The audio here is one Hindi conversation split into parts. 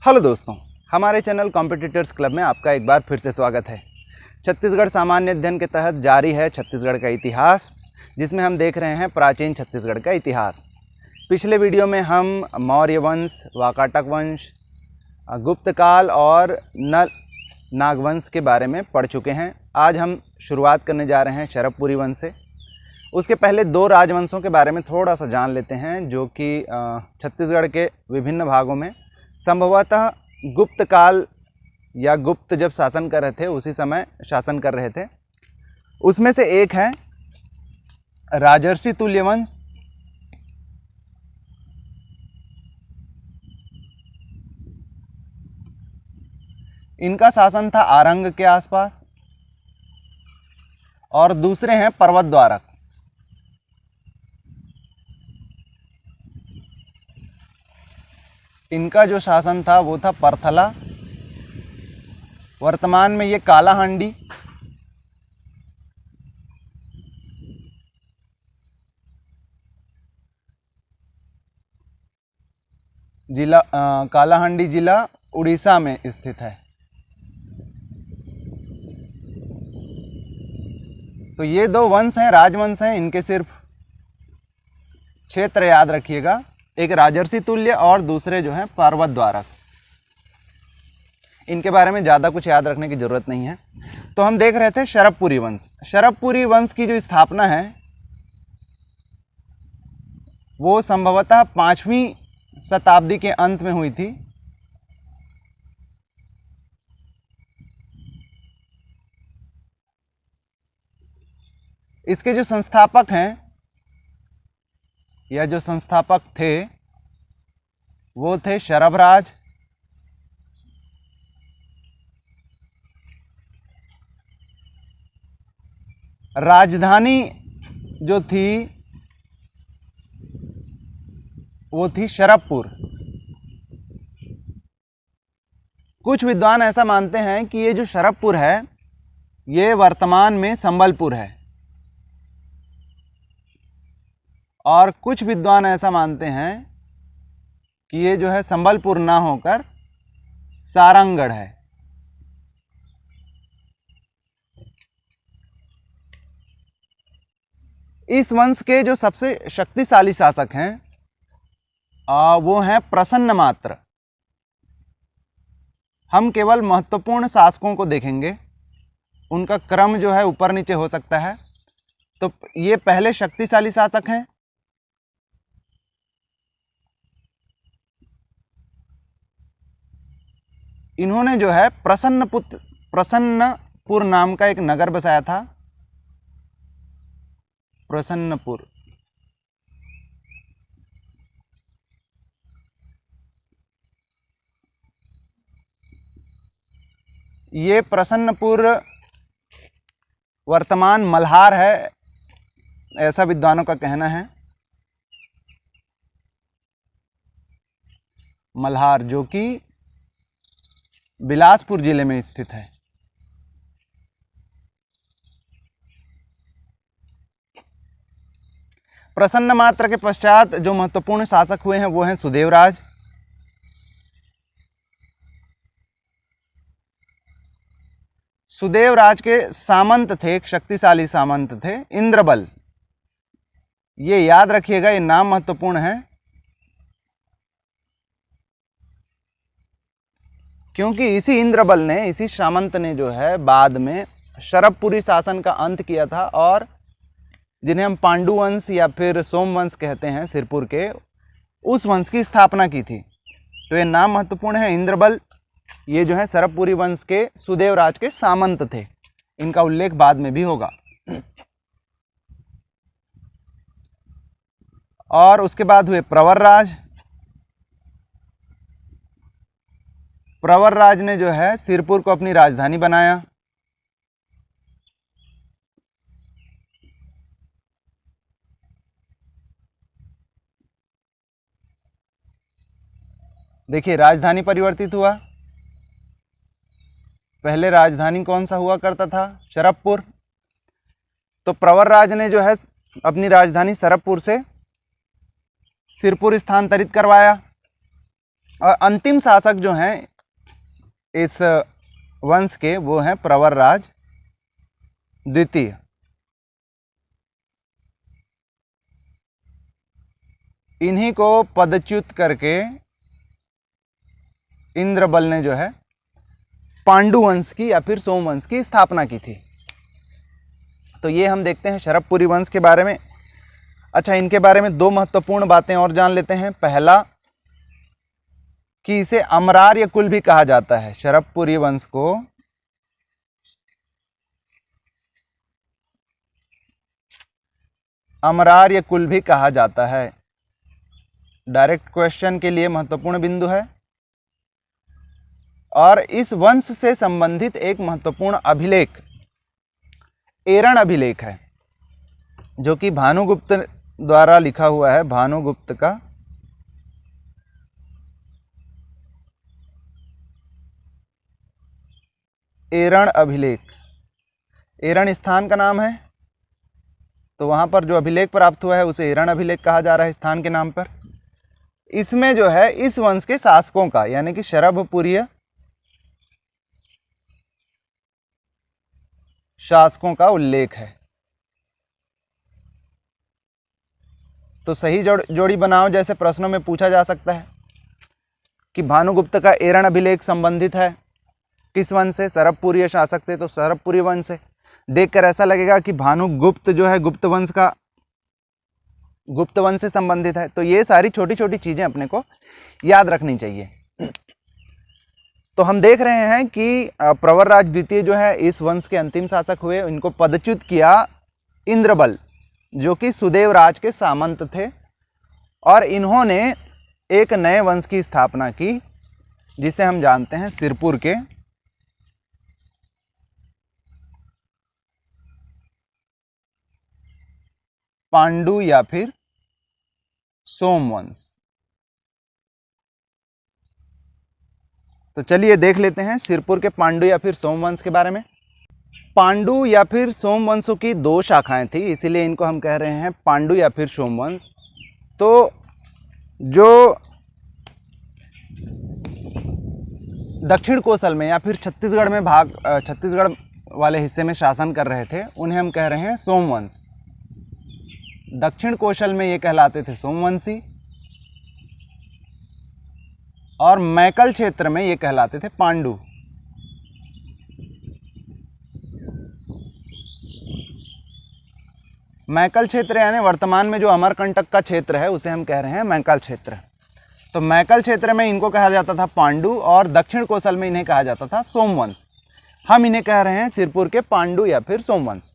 हेलो दोस्तों, हमारे चैनल कॉम्पिटिटर्स क्लब में आपका एक बार फिर से स्वागत है। छत्तीसगढ़ सामान्य अध्ययन के तहत जारी है छत्तीसगढ़ का इतिहास, जिसमें हम देख रहे हैं प्राचीन छत्तीसगढ़ का इतिहास। पिछले वीडियो में हम मौर्य वंश, वाकाटक वंश, गुप्त काल और नागवंश के बारे में पढ़ चुके हैं। आज हम शुरुआत करने जा रहे हैं शरभपुरी वंश से। उसके पहले दो राजवंशों के बारे में थोड़ा सा जान लेते हैं, जो कि छत्तीसगढ़ के विभिन्न भागों में संभवतः गुप्त काल या गुप्त जब शासन कर रहे थे उसी समय शासन कर रहे थे। उसमें से एक है राजर्षि तुल्य वंश। इनका शासन था आरंग के आसपास। और दूसरे हैं पर्वत द्वारक। इनका जो शासन था वो था परथला। वर्तमान में ये कालाहांडी, जिला कालाहांडी जिला उड़ीसा में स्थित है। तो ये दो वंश हैं, राजवंश हैं। इनके सिर्फ क्षेत्र याद रखिएगा, एक राजर्षि तुल्य और दूसरे जो हैं पर्वत द्वारक। इनके बारे में ज़्यादा कुछ याद रखने की ज़रूरत नहीं है। तो हम देख रहे थे शरभपुरी वंश। शरभपुरी वंश की जो स्थापना है वो संभवतः 5वीं शताब्दी के अंत में हुई थी। इसके जो संस्थापक हैं या जो संस्थापक थे वो थे शरभराज, राजधानी जो थी वो थी शरभपुर। कुछ विद्वान ऐसा मानते हैं कि ये जो शरभपुर है ये वर्तमान में संबलपुर है, और कुछ विद्वान ऐसा मानते हैं कि ये जो है संबलपुर ना होकर सारंगगढ़ है। इस वंश के जो सबसे शक्तिशाली शासक हैं वो हैं प्रसन्नमात्र। हम केवल महत्वपूर्ण शासकों को देखेंगे, उनका क्रम जो है ऊपर नीचे हो सकता है। तो ये पहले शक्तिशाली शासक हैं। इन्होंने जो है प्रसन्नपुर नाम का एक नगर बसाया था। प्रसन्नपुर। ये प्रसन्नपुर वर्तमान मल्हार है, ऐसा विद्वानों का कहना है। मल्हार जो कि बिलासपुर जिले में स्थित है। प्रसन्नमात्र के पश्चात जो महत्वपूर्ण शासक हुए हैं वो हैं सुदेवराज। सुदेवराज के सामंत थे, एक शक्तिशाली सामंत थे, इंद्रबल। ये याद रखिएगा, ये नाम महत्वपूर्ण है, क्योंकि इसी इंद्रबल ने, इसी सामंत ने जो है बाद में शरभपुरी शासन का अंत किया था, और जिन्हें हम पांडु वंश या फिर सोमवंश कहते हैं, सिरपुर के, उस वंश की स्थापना की थी। तो ये नाम महत्वपूर्ण है, इंद्रबल। ये जो है शरभपुरी वंश के सुदेवराज के सामंत थे। इनका उल्लेख बाद में भी होगा। और उसके बाद हुए प्रवरराज। प्रवरराज ने जो है सिरपुर को अपनी राजधानी बनाया। देखिए, राजधानी परिवर्तित हुआ। पहले राजधानी कौन सा हुआ करता था? शरभपुर। तो प्रवरराज ने जो है अपनी राजधानी शरभपुर से सिरपुर स्थानांतरित करवाया। और अंतिम शासक जो हैं इस वंश के वो हैं प्रवरराज द्वितीय। इन्हीं को पदच्युत करके इंद्रबल ने जो है पांडु वंश की या फिर सोमवंश की स्थापना की थी। तो ये हम देखते हैं शरभपुरी वंश के बारे में। अच्छा, इनके बारे में दो महत्वपूर्ण बातें और जान लेते हैं। पहला कि इसे अमरार्य कुल भी कहा जाता है। शरभपुरी वंश को अमरार्य कुल भी कहा जाता है। डायरेक्ट क्वेश्चन के लिए महत्वपूर्ण बिंदु है। और इस वंश से संबंधित एक महत्वपूर्ण अभिलेख एरण अभिलेख है, जो कि भानुगुप्त द्वारा लिखा हुआ है। भानुगुप्त का एरण अभिलेख, एरण स्थान का नाम है, तो वहां पर जो अभिलेख प्राप्त हुआ है उसे एरण अभिलेख कहा जा रहा है स्थान के नाम पर। इसमें जो है इस वंश के शासकों का यानी कि शरभपुरीय शासकों का उल्लेख है। तो सही जोड़ी बनाओ जैसे प्रश्नों में पूछा जा सकता है कि भानुगुप्त का एरण अभिलेख संबंधित है किस वंश से? शरभपुरीय शासक से, तो शरभपुरी वंश से। देखकर ऐसा लगेगा कि भानुगुप्त जो है गुप्त वंश से संबंधित है। तो ये सारी छोटी छोटी चीजें अपने को याद रखनी चाहिए। तो हम देख रहे हैं कि प्रवरराज द्वितीय जो है इस वंश के अंतिम शासक हुए। इनको पदच्युत किया इंद्रबल, जो कि सुदेवराज के सामंत थे, और इन्होंने एक नए वंश की स्थापना की जिसे हम जानते हैं सिरपुर के पांडु या फिर सोमवंश। तो चलिए देख लेते हैं सिरपुर के पांडु या फिर सोमवंश के बारे में। पांडु या फिर सोमवंशों की दो शाखाएं थी, इसीलिए इनको हम कह रहे हैं पांडु या फिर सोमवंश। तो जो दक्षिण कौशल में या फिर छत्तीसगढ़ में छत्तीसगढ़ वाले हिस्से में शासन कर रहे थे उन्हें हम कह रहे हैं सोमवंश। दक्षिण कौशल में ये कहलाते थे सोमवंशी, और मैकल क्षेत्र में ये कहलाते थे पांडु। मैकल क्षेत्र यानी वर्तमान में जो अमरकंटक का क्षेत्र है उसे हम कह रहे हैं मैकल क्षेत्र। तो मैकल क्षेत्र में इनको कहा जाता था पांडु, और दक्षिण कौशल में इन्हें कहा जाता था सोमवंश। हम इन्हें कह रहे हैं सिरपुर के पांडु या फिर सोमवंश,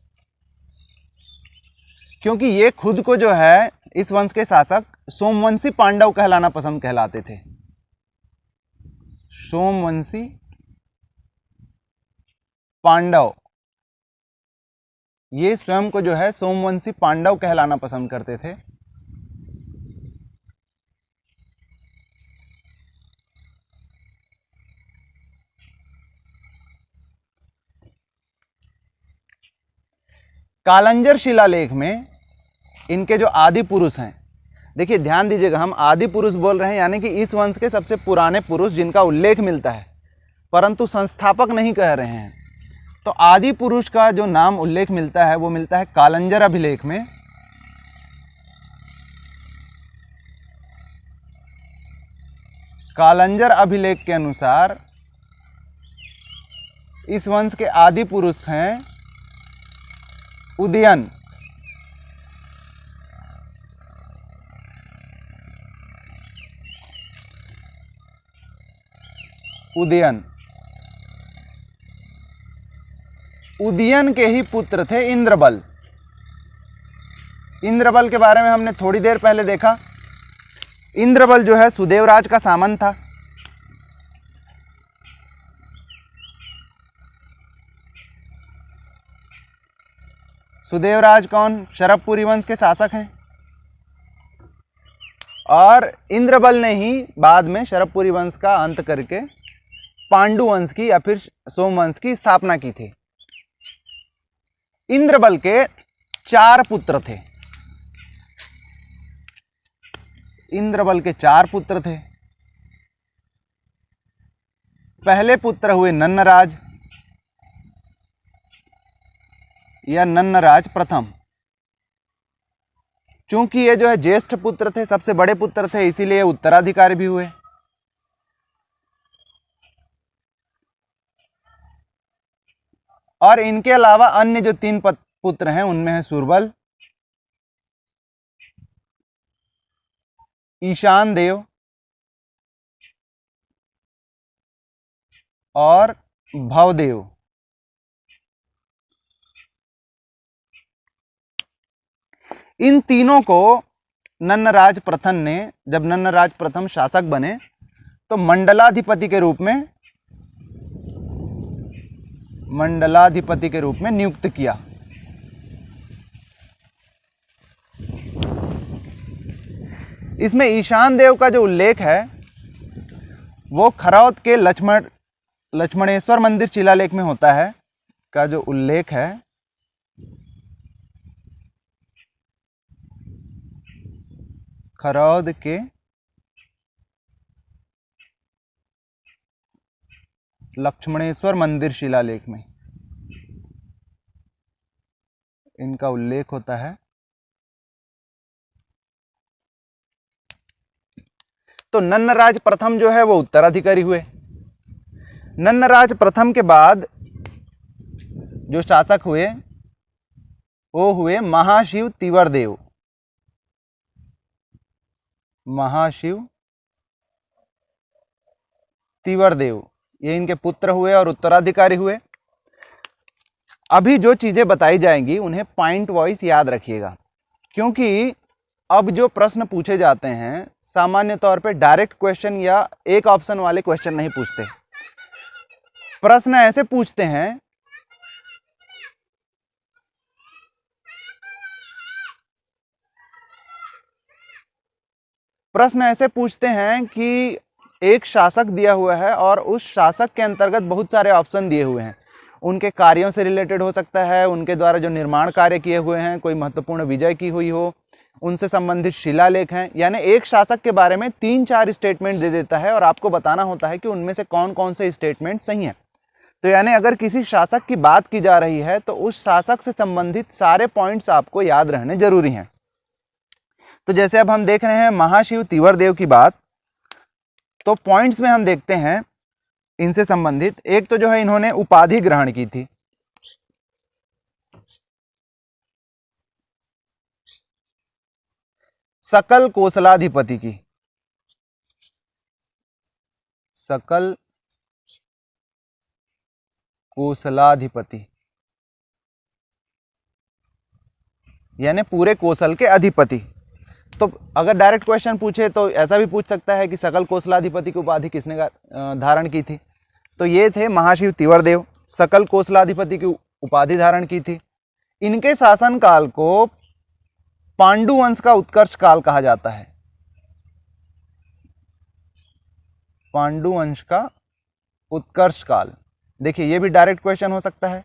क्योंकि ये खुद को जो है इस वंश के शासक सोमवंशी पांडव कहलाना पसंद कहलाते थे। सोमवंशी पांडव, ये स्वयं को जो है सोमवंशी पांडव कहलाना पसंद करते थे। कालंजर शिलालेख में इनके जो आदि पुरुष हैं, देखिए ध्यान दीजिएगा, हम आदि पुरुष बोल रहे हैं यानी कि इस वंश के सबसे पुराने पुरुष जिनका उल्लेख मिलता है, परंतु संस्थापक नहीं कह रहे हैं। तो आदि पुरुष का जो नाम उल्लेख मिलता है वो मिलता है कालंजर अभिलेख में। कालंजर अभिलेख के अनुसार इस वंश के आदि पुरुष हैं उदयन। उदयन के ही पुत्र थे इंद्रबल। इंद्रबल के बारे में हमने थोड़ी देर पहले देखा। इंद्रबल जो है सुदेवराज का सामंत था। सुदेवराज कौन? शरभपुरी वंश के शासक हैं। और इंद्रबल ने ही बाद में शरभपुरी वंश का अंत करके पांडु वंश की या फिर सोमवंश की स्थापना की थी। इंद्रबल के 4 पुत्र थे। इंद्रबल के 4 पुत्र थे। पहले पुत्र हुए नन्नराज या नन्नराज प्रथम। चूंकि ये जो है ज्येष्ठ पुत्र थे, सबसे बड़े पुत्र थे, इसीलिए उत्तराधिकारी भी हुए। और इनके अलावा अन्य जो 3 पुत्र हैं उनमें है सुरबल, ईशान देव और भवदेव। इन तीनों को नन्नराज प्रथम ने, जब नन्नराज प्रथम शासक बने तो मंडलाधिपति के रूप में नियुक्त किया। इसमें ईशान देव का जो उल्लेख है वो खरौद के लक्ष्मणेश्वर मंदिर शिलालेख में होता है, का जो उल्लेख है खरौद के लक्ष्मणेश्वर मंदिर शिलालेख में इनका उल्लेख होता है। तो नन्नराज प्रथम जो है वो उत्तराधिकारी हुए। नन्नराज प्रथम के बाद जो शासक हुए वो हुए महाशिव तिवरदेव। महाशिव तिवरदेव ये इनके पुत्र हुए और उत्तराधिकारी हुए। अभी जो चीजें बताई जाएंगी उन्हें पॉइंट वाइज याद रखिएगा, क्योंकि अब जो प्रश्न पूछे जाते हैं सामान्य तौर पे डायरेक्ट क्वेश्चन या एक ऑप्शन वाले क्वेश्चन नहीं पूछते। प्रश्न ऐसे पूछते हैं कि एक शासक दिया हुआ है और उस शासक के अंतर्गत बहुत सारे ऑप्शन दिए हुए हैं। उनके कार्यों से रिलेटेड हो सकता है, उनके द्वारा जो निर्माण कार्य किए हुए हैं, कोई महत्वपूर्ण विजय की हुई हो, उनसे संबंधित शिलालेख हैं। यानी एक शासक के बारे में 3-4 स्टेटमेंट दे देता है और आपको बताना होता है कि उनमें से कौन कौन से स्टेटमेंट सही हैं। तो यानी अगर किसी शासक की बात की जा रही है तो उस शासक से संबंधित सारे पॉइंट्स आपको याद रहने जरूरी हैं। तो जैसे अब हम देख रहे हैं महाशिव तिवरदेव की बात, तो पॉइंट्स में हम देखते हैं इनसे संबंधित। एक तो जो है इन्होंने उपाधि ग्रहण की थी, सकल कोसलाधिपति की। सकल कोसलाधिपति यानी पूरे कोसल के अधिपति। तो अगर डायरेक्ट क्वेश्चन पूछे तो ऐसा भी पूछ सकता है कि सकल कोसलाधिपति की उपाधि किसने धारण की थी। तो ये थे महाशिव तिवरदेव, सकल कोसलाधिपति की उपाधि धारण की थी। इनके शासनकाल को पांडु वंश का उत्कर्ष काल कहा जाता है। पांडु वंश का उत्कर्ष काल, देखिए ये भी डायरेक्ट क्वेश्चन हो सकता है,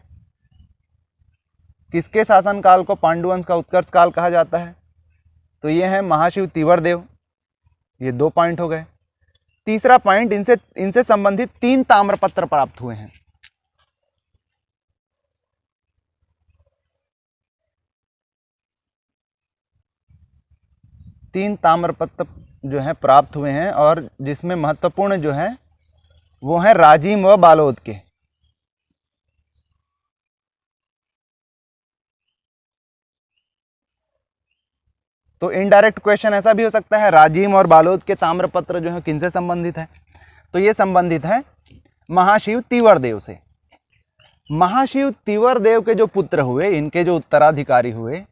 किसके शासनकाल को पांडु वंश का उत्कर्ष काल कहा जाता है। तो ये है महाशिव तिवरदेव। ये 2 पॉइंट हो गए। तीसरा पॉइंट, इनसे संबंधित 3 ताम्रपत्र प्राप्त हुए हैं। तीन ताम्रपत्र जो है प्राप्त हुए हैं और जिसमें महत्वपूर्ण जो है वो है राजिम व बालोद के। तो इनडायरेक्ट क्वेश्चन ऐसा भी हो सकता है, राजिम और बालोद के ताम्रपत्र जो है किनसे संबंधित है। तो ये संबंधित है महाशिव तिवरदेव से। महाशिव तिवरदेव के जो पुत्र हुए, इनके जो उत्तराधिकारी हुए,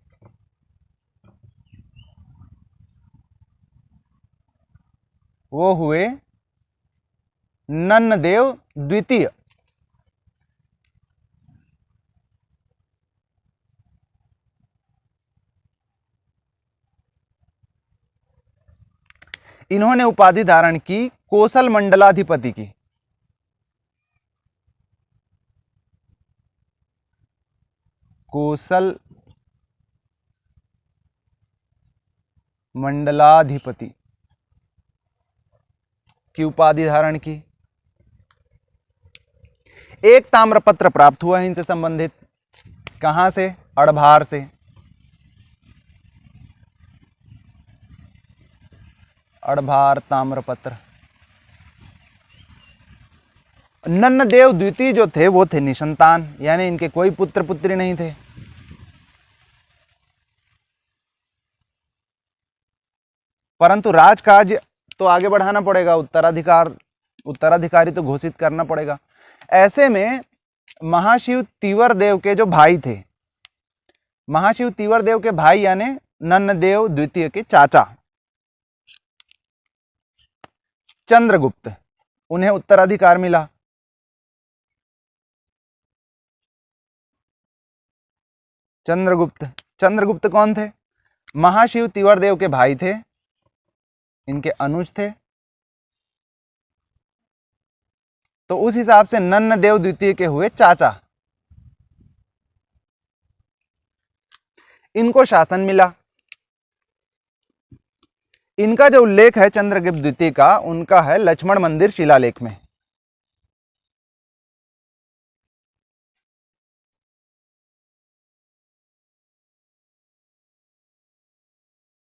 वो हुए नन्नदेव द्वितीय। इन्होंने उपाधि धारण की कोसल मंडलाधिपति की। कोसल मंडलाधिपति की उपाधि धारण की। एक ताम्रपत्र प्राप्त हुआ है इनसे संबंधित। कहां से? अड़भार से। अड़भार ताम्रपत्र। नन्नदेव द्वितीय जो थे वो थे निसंतान, यानी इनके कोई पुत्र पुत्री नहीं थे। परंतु राजकाज तो आगे बढ़ाना पड़ेगा, उत्तराधिकारी तो घोषित करना पड़ेगा। ऐसे में महाशिव तीवर देव के जो भाई थे, महाशिव तीवर देव के भाई यानी नन्नदेव द्वितीय के चाचा चंद्रगुप्त, उन्हें उत्तराधिकार मिला। चंद्रगुप्त कौन थे? महाशिव तीवर देव के भाई थे, इनके अनुज थे। तो उस हिसाब से नन्नदेव द्वितीय के हुए चाचा। इनको शासन मिला। इनका जो उल्लेख है चंद्रगुप्त द्वितीय का, उनका है लक्ष्मण मंदिर शिलालेख में।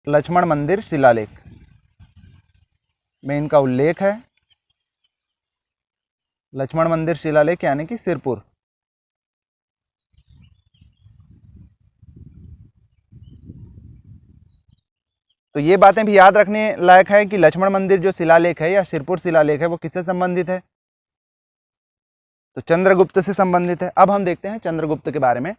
लक्ष्मण मंदिर शिलालेख में इनका उल्लेख है। लक्ष्मण मंदिर शिलालेख यानी कि सिरपुर। तो ये बातें भी याद रखने लायक है कि लक्ष्मण मंदिर जो शिलालेख है या सिरपुर शिलालेख है वो किससे संबंधित है? तो चंद्रगुप्त से संबंधित है। अब हम देखते हैं चंद्रगुप्त के बारे में।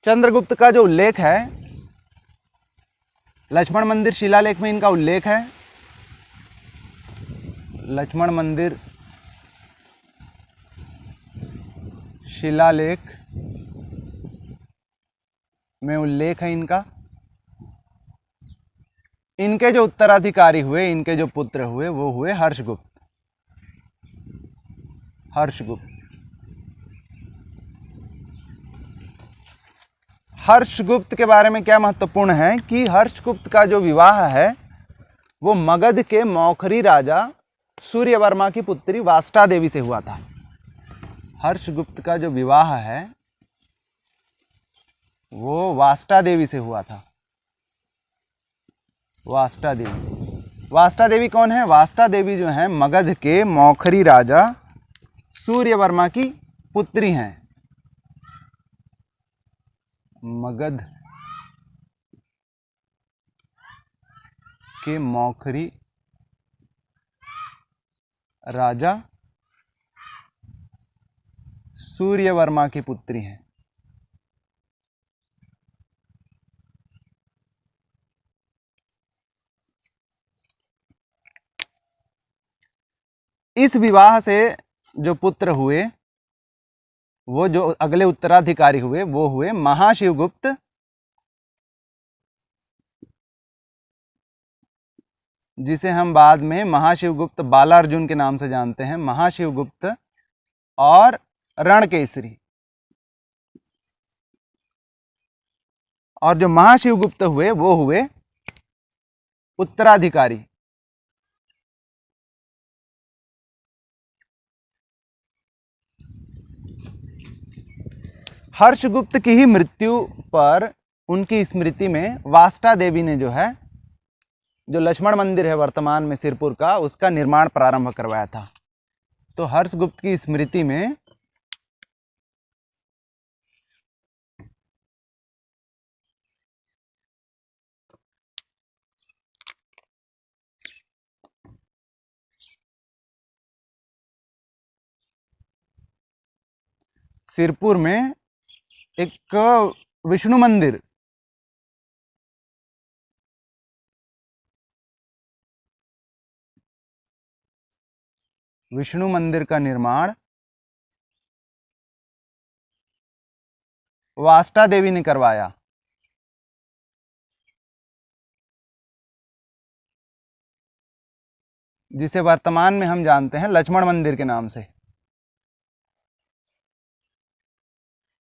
चंद्रगुप्त का जो उल्लेख है लक्ष्मण मंदिर शिलालेख में, इनका उल्लेख है। लक्ष्मण मंदिर शिलालेख में उल्लेख है इनका। इनके जो उत्तराधिकारी हुए, इनके जो पुत्र हुए, वो हुए हर्षगुप्त। हर्षगुप्त के बारे में क्या महत्वपूर्ण है कि हर्षगुप्त का जो विवाह है वो मगध के मौखरी राजा सूर्यवर्मा की पुत्री वाष्टा देवी से हुआ था। हर्षगुप्त का जो विवाह है वो वाष्टा देवी से हुआ था। वाष्टा देवी कौन है? वाष्टा देवी जो है मगध के मौखरी राजा सूर्यवर्मा की पुत्री हैं। मगध के मौखरी राजा सूर्यवर्मा की पुत्री हैं। इस विवाह से जो पुत्र हुए, वो जो अगले उत्तराधिकारी हुए, वो हुए महाशिवगुप्त, जिसे हम बाद में महाशिवगुप्त बालार्जुन के नाम से जानते हैं। महाशिवगुप्त और रणकेसरी। और जो महाशिवगुप्त हुए वो हुए उत्तराधिकारी। हर्षगुप्त की ही मृत्यु पर उनकी स्मृति में वाष्टा देवी ने जो है, जो लक्ष्मण मंदिर है वर्तमान में सिरपुर का, उसका निर्माण प्रारंभ करवाया था। तो हर्षगुप्त की स्मृति में सिरपुर में एक विष्णु मंदिर, का निर्माण वाष्टा देवी ने करवाया। जिसे वर्तमान में हम जानते हैं लक्ष्मण मंदिर के नाम से।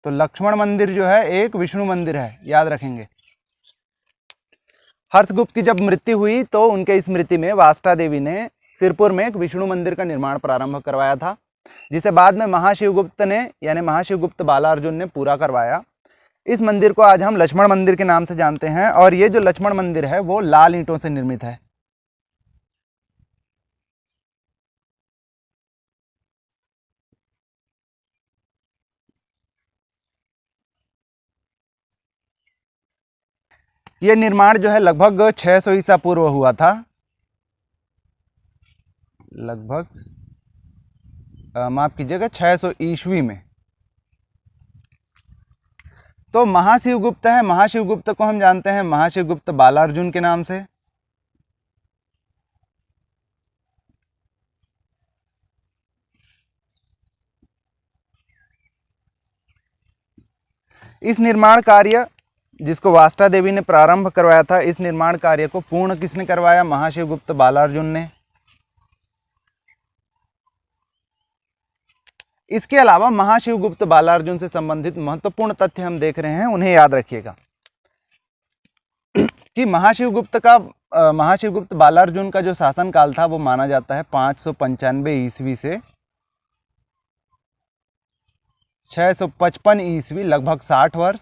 तो लक्ष्मण मंदिर जो है एक विष्णु मंदिर है, याद रखेंगे। हर्षगुप्त की जब मृत्यु हुई तो उनके स्मृति में वाष्टा देवी ने सिरपुर में एक विष्णु मंदिर का निर्माण प्रारंभ करवाया था, जिसे बाद में महाशिवगुप्त ने यानी महाशिवगुप्त बालार्जुन ने पूरा करवाया। इस मंदिर को आज हम लक्ष्मण मंदिर के नाम से जानते हैं और ये जो लक्ष्मण मंदिर है वो लाल ईंटों से निर्मित है। ये निर्माण जो है लगभग 600 ईसा पूर्व हुआ था, लगभग माफ कीजिएगा 600 ईस्वी में। तो महाशिवगुप्त है, महाशिवगुप्त को हम जानते हैं महाशिवगुप्त बालार्जुन के नाम से। इस निर्माण कार्य जिसको वाष्टा देवी ने प्रारंभ करवाया था, इस निर्माण कार्य को पूर्ण किसने करवाया? महाशिवगुप्त बालार्जुन ने। इसके अलावा महाशिवगुप्त बालार्जुन से संबंधित महत्वपूर्ण तथ्य हम देख रहे हैं, उन्हें याद रखिएगा कि महाशिवगुप्त बालार्जुन का जो शासनकाल था वो माना जाता है 595 ईस्वी से 655 ईस्वी, लगभग 60 वर्ष।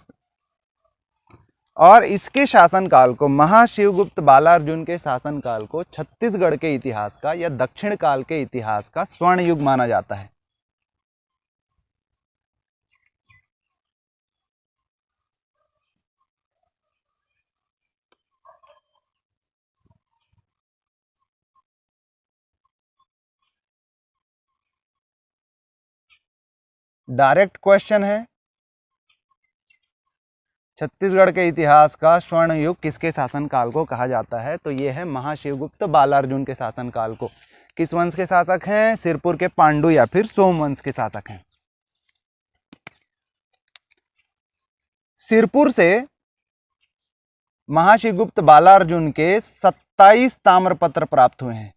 और इसके शासनकाल को, महाशिवगुप्त बालार्जुन के शासनकाल को छत्तीसगढ़ के इतिहास का या दक्षिण काल के इतिहास का स्वर्ण युग माना जाता है। डायरेक्ट क्वेश्चन है, छत्तीसगढ़ के इतिहास का स्वर्ण युग किसके शासनकाल को कहा जाता है? तो ये है महाशिवगुप्त बालार्जुन के शासनकाल को। किस वंश के शासक हैं? सिरपुर के पांडु या फिर सोमवंश के शासक हैं। सिरपुर से महाशिवगुप्त बालार्जुन के 27 ताम्रपत्र प्राप्त हुए हैं।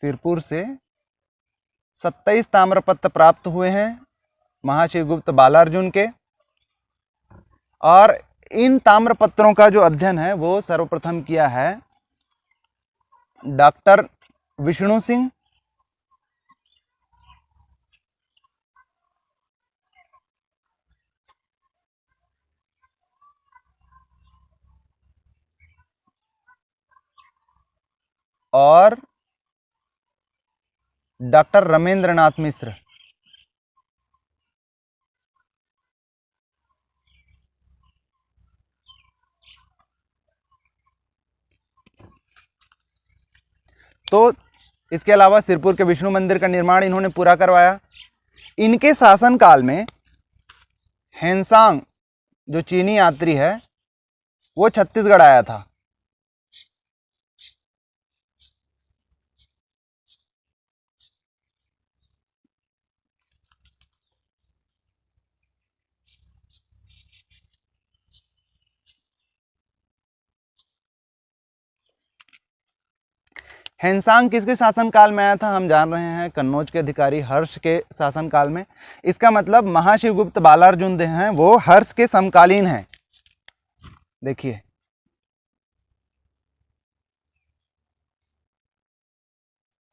सिरपुर से 27 ताम्रपत्र प्राप्त हुए हैं महाशिवगुप्त बालार्जुन के। और इन ताम्रपत्रों का जो अध्ययन है वो सर्वप्रथम किया है डॉक्टर विष्णु सिंह, और डॉक्टर रमेंद्रनाथ मिश्र। तो इसके अलावा सिरपुर के विष्णु मंदिर का निर्माण इन्होंने पूरा करवाया। इनके शासनकाल में हेनसांग जो चीनी यात्री है वो छत्तीसगढ़ आया था। हेनसांग किसके शासनकाल में आया था? हम जान रहे हैं कन्नौज के अधिकारी हर्ष के शासनकाल में। इसका मतलब महाशिवगुप्त बालार्जुन जो हैं वो हर्ष के समकालीन हैं। देखिए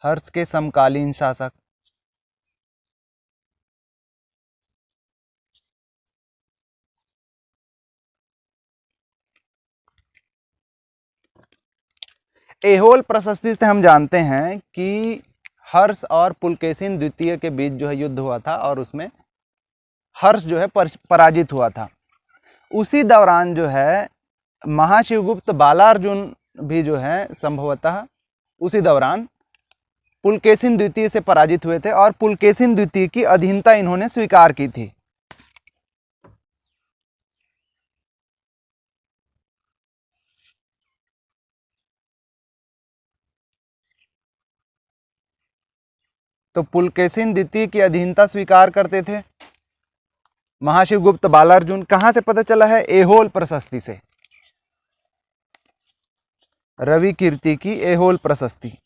हर्ष के समकालीन शासक। एहोल प्रशस्ति से हम जानते हैं कि हर्ष और पुलकेशिन द्वितीय के बीच जो है युद्ध हुआ था और उसमें हर्ष जो है पराजित हुआ था। उसी दौरान जो है महाशिवगुप्त बालार्जुन भी जो है संभवतः उसी दौरान पुलकेशिन द्वितीय से पराजित हुए थे और पुलकेशिन द्वितीय की अधीनता इन्होंने स्वीकार की थी। तो पुलकेशिन द्वितीय की अधीनता स्वीकार करते थे महाशिवगुप्त बालार्जुन। कहां से पता चला है? एहोल प्रशस्ति से, रवि कीर्ति की एहोल प्रशस्ति।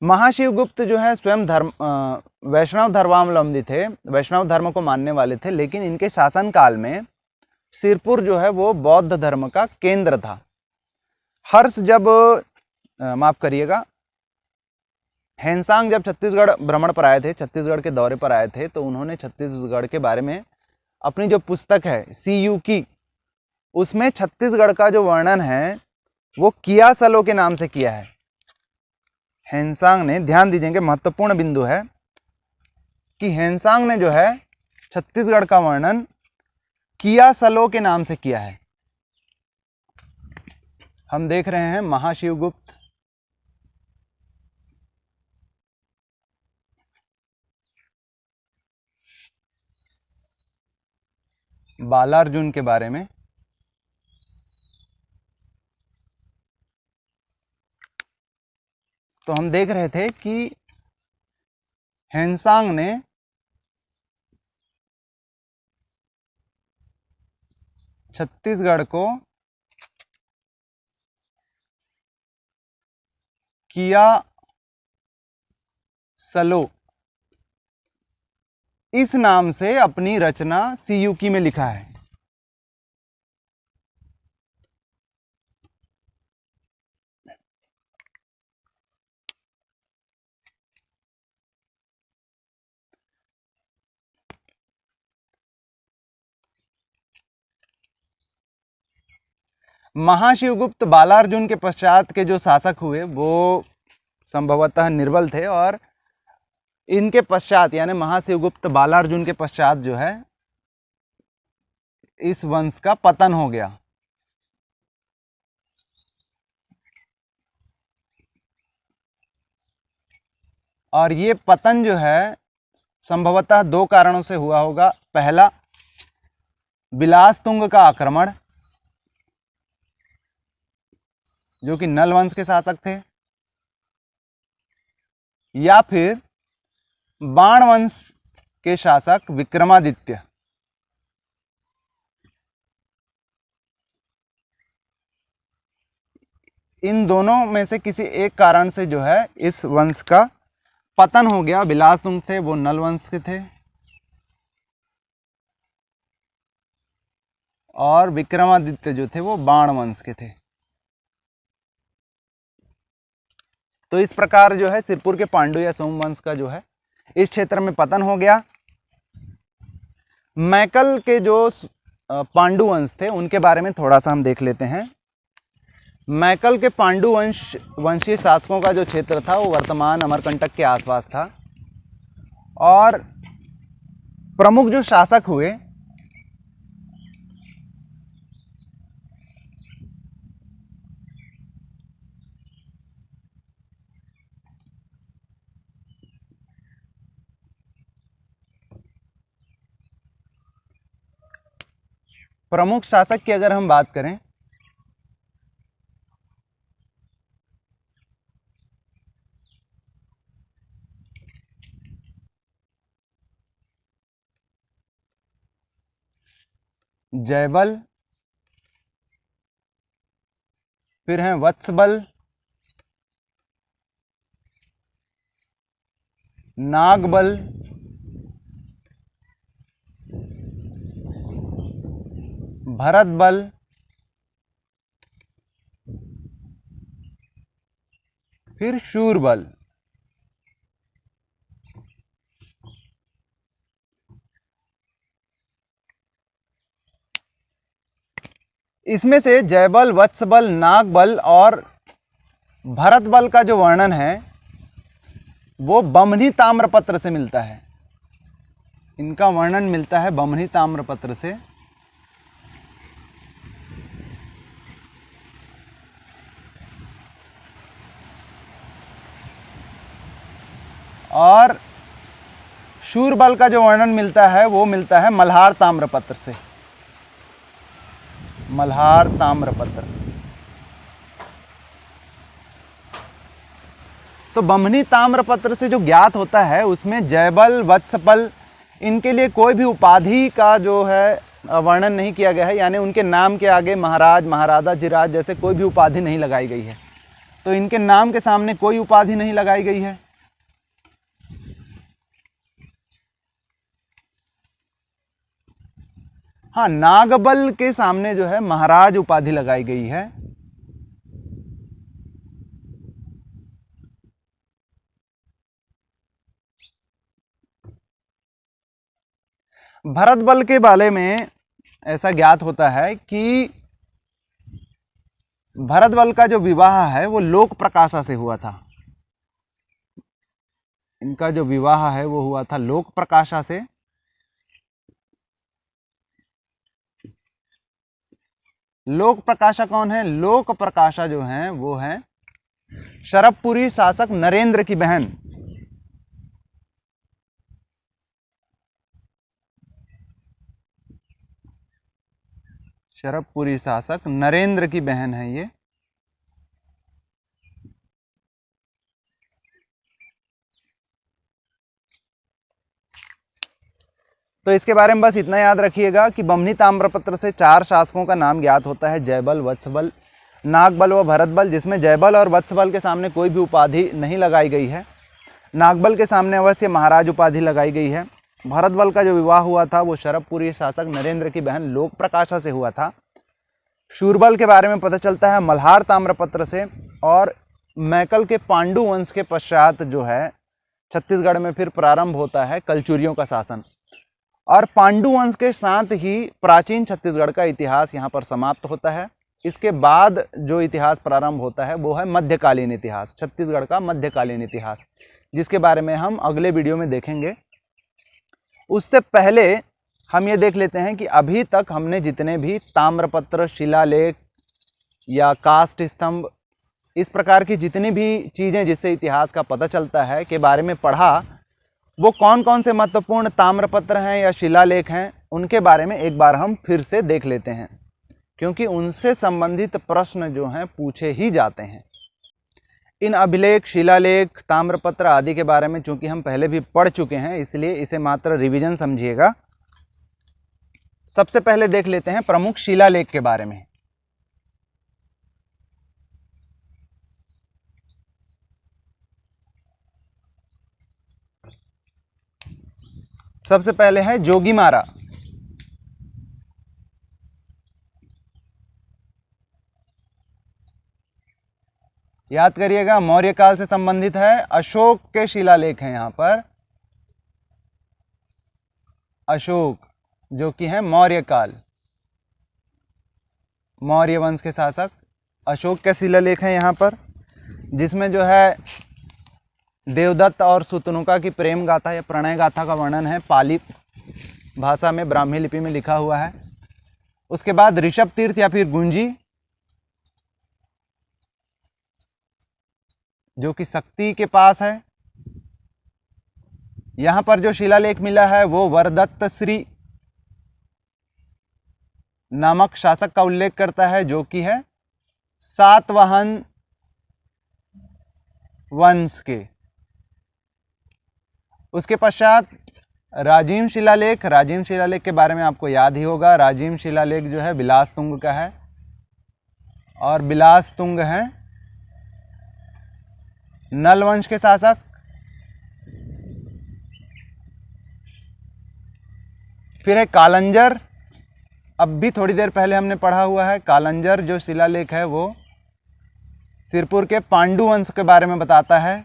महाशिवगुप्त जो है स्वयं वैष्णव धर्मावलंबी थे, वैष्णव धर्म को मानने वाले थे, लेकिन इनके शासन काल में सिरपुर जो है वो बौद्ध धर्म का केंद्र था। हर्ष जब माफ करिएगा हेनसांग जब छत्तीसगढ़ भ्रमण पर आए थे, छत्तीसगढ़ के दौरे पर आए थे, तो उन्होंने छत्तीसगढ़ के बारे में अपनी जो पुस्तक है सीयू की, उसमें छत्तीसगढ़ का जो वर्णन है वो कियासलो के नाम से किया है। हेनसांग ने, ध्यान दीजिएगा महत्वपूर्ण बिंदु है कि हेनसांग ने जो है छत्तीसगढ़ का वर्णन कियासलो के नाम से किया है। हम देख रहे हैं महाशिवगुप्त, बालार्जुन के बारे में। तो हम देख रहे थे कि हेनसांग ने छत्तीसगढ़ को कियासलो इस नाम से अपनी रचना सीयूकी में लिखा है। महाशिवगुप्त बालार्जुन के पश्चात के जो शासक हुए वो संभवतः निर्बल थे, और इनके पश्चात यानी महाशिवगुप्त बालार्जुन के पश्चात जो है इस वंश का पतन हो गया। और ये पतन जो है संभवतः दो कारणों से हुआ होगा। पहला, बिलासतुंग का आक्रमण, जो कि नल वंश के शासक थे, या फिर बाण वंश के शासक विक्रमादित्य। इन दोनों में से किसी एक कारण से जो है इस वंश का पतन हो गया। बिलासतुंग थे वो नल वंश के थे, और विक्रमादित्य जो थे वो बाण वंश के थे। तो इस प्रकार जो है सिरपुर के पांडु या सोमवंश का जो है इस क्षेत्र में पतन हो गया। मैकल के जो पांडु वंश थे उनके बारे में थोड़ा सा हम देख लेते हैं। मैकल के पांडु वंशीय शासकों का जो क्षेत्र था वो वर्तमान अमरकंटक के आसपास था, और प्रमुख जो शासक हुए प्रमुख शासक की अगर हम बात करें जयबल, फिर हैं वत्सबल, नागबल, भरतबल, फिर शूरबल। इसमें से जयबल, वत्सबल, नागबल और भरतबल का जो वर्णन है वो बमनी ताम्रपत्र से मिलता है। इनका वर्णन मिलता है बमनी ताम्रपत्र से। और शूरबल का जो वर्णन मिलता है वो मिलता है मल्हार ताम्रपत्र से। मल्हार ताम्रपत्र। तो बमनी ताम्रपत्र से जो ज्ञात होता है उसमें जयबल, वत्सबल इनके लिए कोई भी उपाधि का जो है वर्णन नहीं किया गया है, यानी उनके नाम के आगे महाराज, महाराजा, जिराज जैसे कोई भी उपाधि नहीं लगाई गई है। तो इनके नाम के सामने कोई उपाधि नहीं लगाई गई है। हाँ, नागबल के सामने जो है महाराज उपाधि लगाई गई है। भरत बल के बारे में ऐसा ज्ञात होता है कि भरत बल का जो विवाह है वो लोक प्रकाशा से हुआ था। इनका जो विवाह है वो हुआ था लोक प्रकाशा से। लोक प्रकाशा कौन है? लोक प्रकाशा जो है वो है शरभपुरी शासक नरेंद्र की बहन। शरभपुरी शासक नरेंद्र की बहन है ये। तो इसके बारे में बस इतना याद रखिएगा कि बमनी ताम्रपत्र से 4 शासकों का नाम ज्ञात होता है, जयबल, वत्सबल, नागबल व भरतबल, जिसमें जयबल और वत्सबल के सामने कोई भी उपाधि नहीं लगाई गई है। नागबल के सामने अवश्य महाराज उपाधि लगाई गई है। भरतबल का जो विवाह हुआ था वो शरभपुरी शासक नरेंद्र की बहन लोक प्रकाशा से हुआ था। शूरबल के बारे में पता चलता है मल्हार ताम्रपत्र से, और मैकल के पांडु वंश के पश्चात जो है छत्तीसगढ़ में फिर प्रारंभ होता है कलचुरियों का शासन, और पांडु वंश के साथ ही प्राचीन छत्तीसगढ़ का इतिहास यहाँ पर समाप्त होता है। इसके बाद जो इतिहास प्रारंभ होता है वो है मध्यकालीन इतिहास, छत्तीसगढ़ का मध्यकालीन इतिहास, जिसके बारे में हम अगले वीडियो में देखेंगे। उससे पहले हम ये देख लेते हैं कि अभी तक हमने जितने भी ताम्रपत्र, शिलालेख या काष्ठ स्तंभ, इस प्रकार की जितनी भी चीज़ें जिससे इतिहास का पता चलता है के बारे में पढ़ा, वो कौन कौन से महत्वपूर्ण ताम्रपत्र हैं या शिलालेख हैं, उनके बारे में एक बार हम फिर से देख लेते हैं, क्योंकि उनसे संबंधित प्रश्न जो हैं पूछे ही जाते हैं। इन अभिलेख, शिलालेख, ताम्रपत्र आदि के बारे में चूंकि हम पहले भी पढ़ चुके हैं, इसलिए इसे मात्र रिवीजन समझिएगा। सबसे पहले देख लेते हैं प्रमुख शिलालेख के बारे में। सबसे पहले है जोगीमारा। याद करिएगा, मौर्य काल से संबंधित है। अशोक के शिलालेख हैं यहाँ पर, अशोक जो कि है मौर्य काल, मौर्य वंश के शासक अशोक के शिलालेख हैं यहाँ पर, जिसमें जो है देवदत्त और सुतनुका की प्रेम गाथा या प्रणय गाथा का वर्णन है, पाली भाषा में, ब्राह्मी लिपि में लिखा हुआ है। उसके बाद ऋषभ तीर्थ या फिर गुंजी, जो कि शक्ति के पास है। यहां पर जो शिलालेख मिला है वो वरदत्त श्री नामक शासक का उल्लेख करता है, जो कि है सातवाहन वंश के। उसके पश्चात राजिम शिलालेख। राजिम शिलालेख के बारे में आपको याद ही होगा। राजिम शिलालेख जो है बिलासतुंग का है, और बिलासतुंग है नल वंश के शासक। फिर है कालंजर। अब भी थोड़ी देर पहले हमने पढ़ा हुआ है। कालंजर जो शिलालेख है वो सिरपुर के पांडु वंश के बारे में बताता है।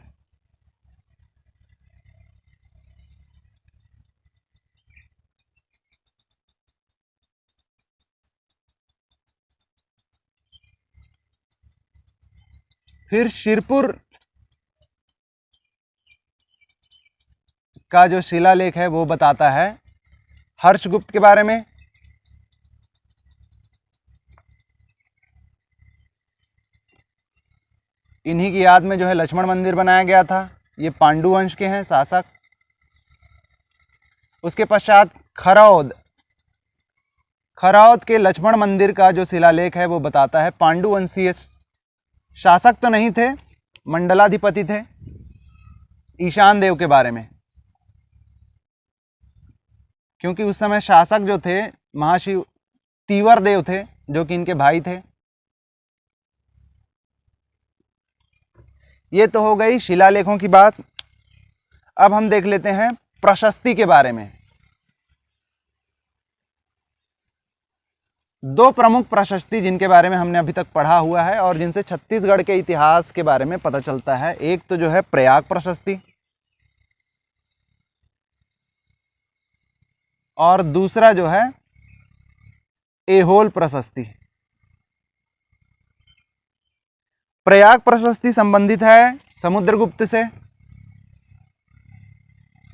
फिर शिरपुर का जो शिलालेख है वो बताता है हर्षगुप्त के बारे में। इन्हीं की याद में जो है लक्ष्मण मंदिर बनाया गया था। ये पांडु वंश के हैं शासक। उसके पश्चात खरौद। खरौद के लक्ष्मण मंदिर का जो शिलालेख है वो बताता है पांडु वंशीय शासक तो नहीं थे, मंडलाधिपति थे, ईशान देव के बारे में, क्योंकि उस समय शासक जो थे महाशिव तीवर देव थे, जो कि इनके भाई थे। ये तो हो गई शिलालेखों की बात। अब हम देख लेते हैं प्रशस्ति के बारे में। दो प्रमुख प्रशस्ति जिनके बारे में हमने अभी तक पढ़ा हुआ है और जिनसे छत्तीसगढ़ के इतिहास के बारे में पता चलता है, एक तो जो है प्रयाग प्रशस्ति और दूसरा जो है ऐहोल प्रशस्ति। प्रयाग प्रशस्ति संबंधित है समुद्रगुप्त से,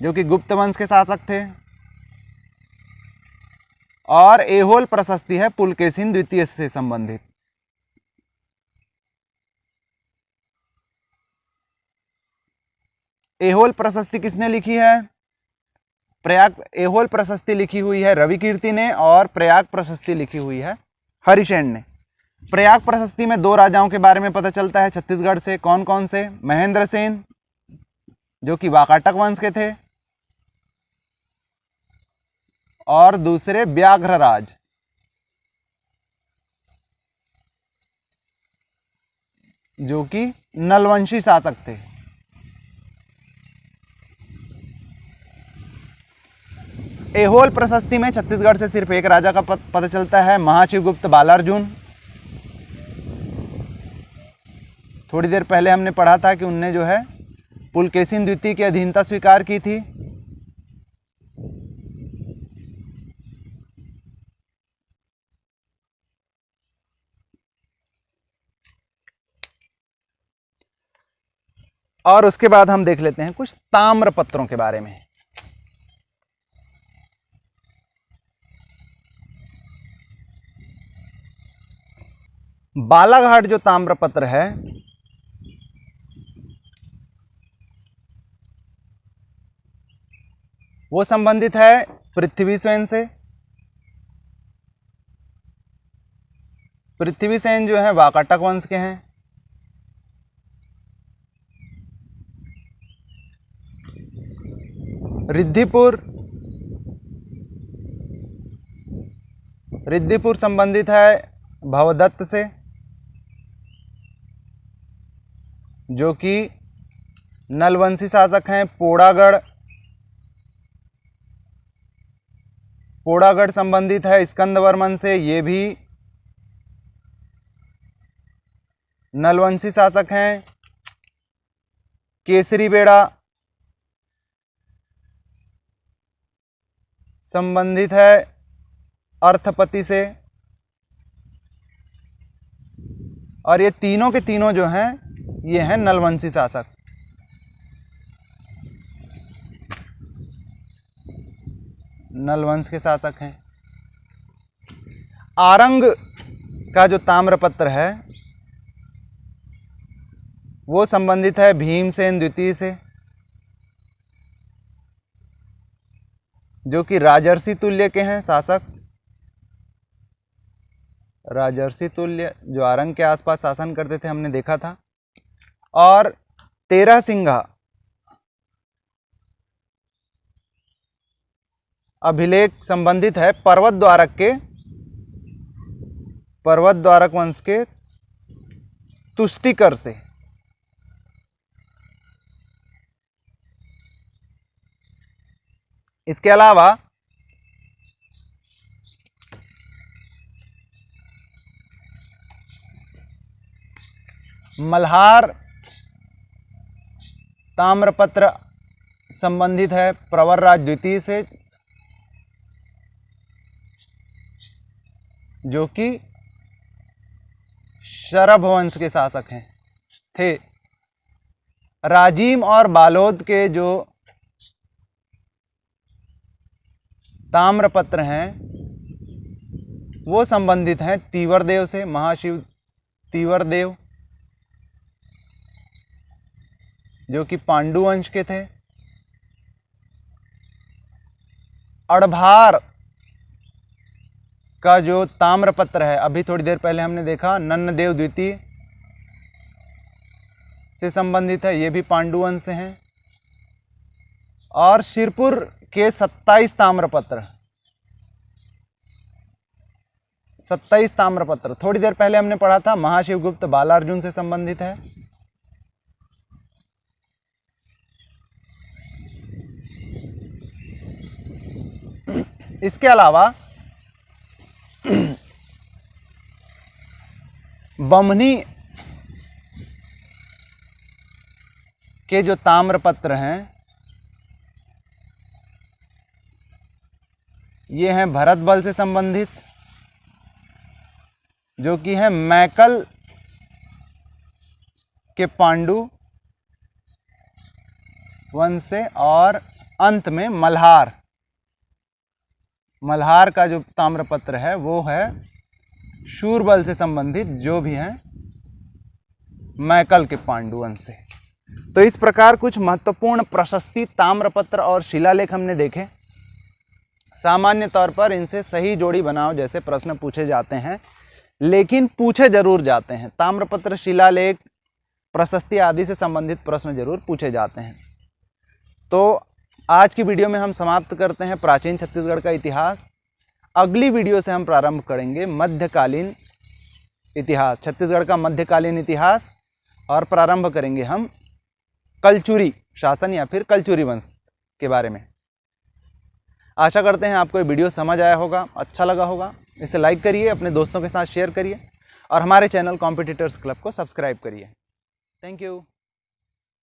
जो कि गुप्त वंश के शासक थे, और ऐहोल प्रशस्ति है पुलकेशिन द्वितीय से संबंधित। ऐहोल प्रशस्ति किसने लिखी है? ऐहोल प्रशस्ति लिखी हुई है रविकीर्ति ने और प्रयाग प्रशस्ति लिखी हुई है हरिसेन ने। प्रयाग प्रशस्ति में दो राजाओं के बारे में पता चलता है छत्तीसगढ़ से। कौन कौन से? महेंद्र सेन, जो कि वाकाटक वंश के थे, और दूसरे व्याघ्रराज, जो कि नलवंशी शासक थे। ऐहोल प्रशस्ति में छत्तीसगढ़ से सिर्फ एक राजा का पता चलता है, महाशिवगुप्त बालार्जुन। थोड़ी देर पहले हमने पढ़ा था कि उनने जो है पुलकेशिन द्वितीय की अधीनता स्वीकार की थी। और उसके बाद हम देख लेते हैं कुछ ताम्रपत्रों के बारे में। बालाघाट जो ताम्रपत्र है वो संबंधित है पृथ्वीसेन से। पृथ्वीसेन जो है वाकाटक वंश के हैं। रिद्धिपुर संबंधित है भवदत्त से, जो कि नलवंशी शासक हैं। पोड़ागढ़ संबंधित है स्कंदवर्मन से, ये भी नलवंशी शासक हैं। केसरी बेड़ा संबंधित है अर्थपति से, और ये तीनों के तीनों जो हैं ये हैं नलवंशी शासक। नलवंश के शासक हैं। आरंग का जो ताम्रपत्र है वो संबंधित है भीमसेन द्वितीय से, जो कि राजर्षि तुल्य के हैं शासक। राजर्षि तुल्य जो आरंग के आसपास शासन करते थे, हमने देखा था। और 13 सिंघा अभिलेख संबंधित है पर्वत द्वारक वंश के तुष्टिकर से। इसके अलावा मल्हार ताम्रपत्र संबंधित है प्रवरराज द्वितीय से, जो कि शरभ वंश के शासक हैं थे। राजीम और बालोद के जो ताम्रपत्र हैं वो संबंधित हैं तीवरदेव से, महाशिव तीवरदेव, जो कि पांडु वंश के थे। अड़भार का जो ताम्रपत्र है, अभी थोड़ी देर पहले हमने देखा, नन्नदेव द्वितीय से संबंधित है, ये भी पांडु वंश से हैं। और शिरपुर के 27 ताम्रपत्र थोड़ी देर पहले हमने पढ़ा था, महाशिवगुप्त बालार्जुन से संबंधित है। इसके अलावा बमनी के जो ताम्रपत्र हैं ये हैं भरत बल से संबंधित, जो कि है मैकल के पांडु वंश से, और अंत में मल्हार का जो ताम्रपत्र है वो है शूरबल से संबंधित, जो भी हैं मैकल के पांडु वंश से। तो इस प्रकार कुछ महत्वपूर्ण प्रशस्ति, ताम्रपत्र और शिलालेख हमने देखे। सामान्य तौर पर इनसे सही जोड़ी बनाओ जैसे प्रश्न पूछे जाते हैं, लेकिन पूछे जरूर जाते हैं। ताम्रपत्र, शिलालेख, प्रशस्ति आदि से संबंधित प्रश्न जरूर पूछे जाते हैं। तो आज की वीडियो में हम समाप्त करते हैं प्राचीन छत्तीसगढ़ का इतिहास। अगली वीडियो से हम प्रारंभ करेंगे मध्यकालीन इतिहास, छत्तीसगढ़ का मध्यकालीन इतिहास, और प्रारंभ करेंगे हम कलचुरी शासन या फिर कलचुरी वंश के बारे में। आशा करते हैं आपको ये वीडियो समझ आया होगा, अच्छा लगा होगा। इसे लाइक करिए, अपने दोस्तों के साथ शेयर करिए और हमारे चैनल कॉम्पिटिटर्स क्लब को सब्सक्राइब करिए। Thank you.